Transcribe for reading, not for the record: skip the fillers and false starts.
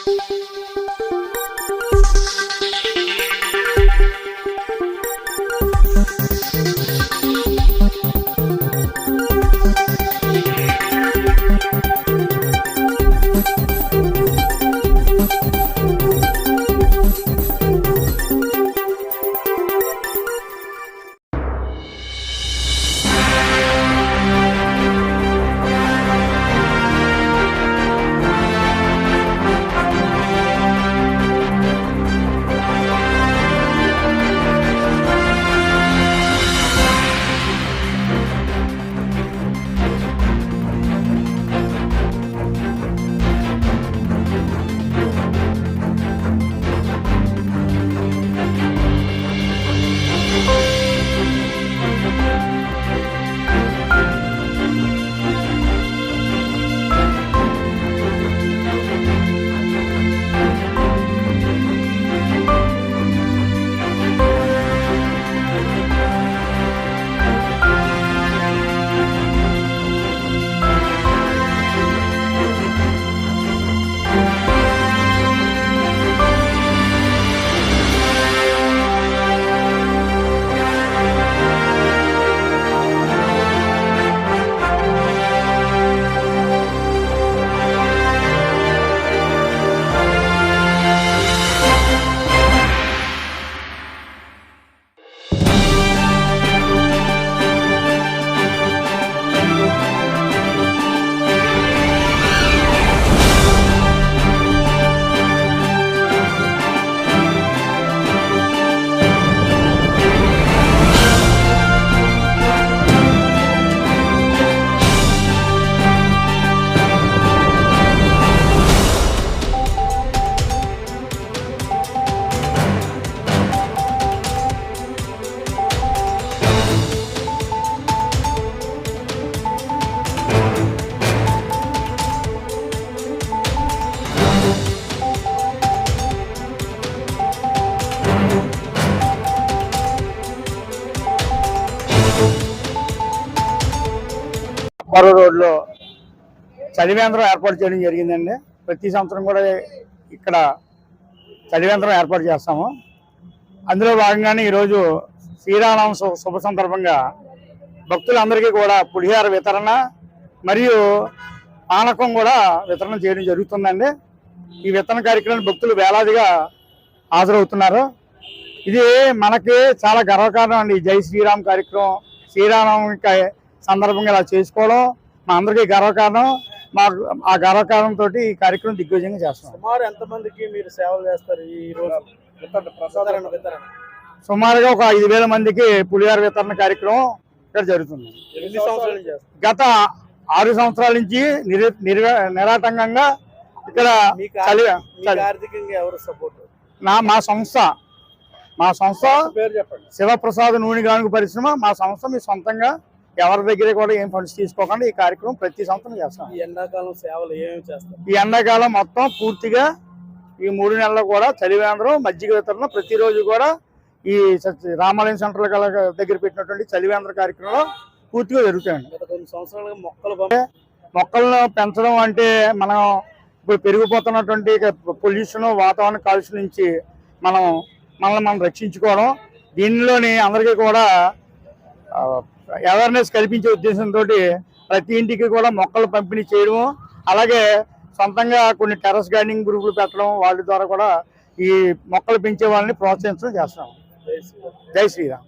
మరో రోడ్లో చలివేంద్రం ఏర్పాటు చేయడం జరిగిందండి. ప్రతి సంవత్సరం కూడా ఇక్కడ చలివేంద్రం ఏర్పాటు చేస్తాము. అందులో భాగంగానే ఈరోజు శ్రీరామనవమి శుభ సందర్భంగా భక్తులందరికీ కూడా పులిహార వితరణ మరియు పానకం కూడా వితరణ చేయడం జరుగుతుందండి. ఈ వితరణ కార్యక్రమాన్ని భక్తులు వేలాదిగా హాజరవుతున్నారు. ఇది మనకి చాలా గర్వకారణం అండి. జై శ్రీరామ్ కార్యక్రమం శ్రీరామనవమి సందర్భంగా ఇలా చేసుకోవడం మా అందరికీ గర్వకారణం. ఆ గర్వకారణంతో ఈ కార్యక్రమం దిగ్విజయంగా చేస్తాం. సుమారు ఎంతమందికి మీరు సేవలు చేస్తారు ఈ రోజు? సుమారుగా ఒక 5,000 మందికి పులిహార వితరణ కార్యక్రమం ఇక్కడ జరుగుతుంది. గత 6 సంవత్సరాల నుంచి నిరాటంకంగా ఇక్కడ మా సంస్థ పేరు చెప్పండి. శివప్రసాద్ నూనె గానుగ పరిశ్రమ మా సంస్థ. మీ సొంతంగా ఎవరి దగ్గర కూడా ఏం ఫండ్స్ తీసుకోకుండా ఈ కార్యక్రమం ప్రతి సంవత్సరం చేస్తాం. ఈ ఎండాకాలం సేవలు ఏమేమి చేస్తాం? ఈ ఎండాకాలం మొత్తం పూర్తిగా ఈ 3 నెలలు కూడా చలివేంద్రం మజ్జిగ వితరణ ప్రతిరోజు కూడా ఈ రామాలయం సెంటర్ దగ్గర పెట్టినటువంటి చలివేంద్ర కార్యక్రమంలో పూర్తిగా జరుగుతాయండి. గత కొన్ని సంవత్సరాలుగా మొక్కలను పెంచడం అంటే మనం ఇప్పుడు పెరిగిపోతున్నటువంటి పొల్యూషన్ వాతావరణ కాలుష్యం నుంచి మనం రక్షించుకోవడం, దీనిలోని అందరికీ కూడా అవేర్నెస్ కల్పించే ఉద్దేశంతో ప్రతి ఇంటికి కూడా మొక్కలు పంపిణీ చేయడము, అలాగే సొంతంగా కొన్ని టెర్రస్ గార్డెనింగ్ గ్రూపులు పెట్టడం, వాళ్ళ ద్వారా కూడా ఈ మొక్కలు పెంచే వాళ్ళని ప్రోత్సహించడం చేస్తాం. జై శ్రీరామ్.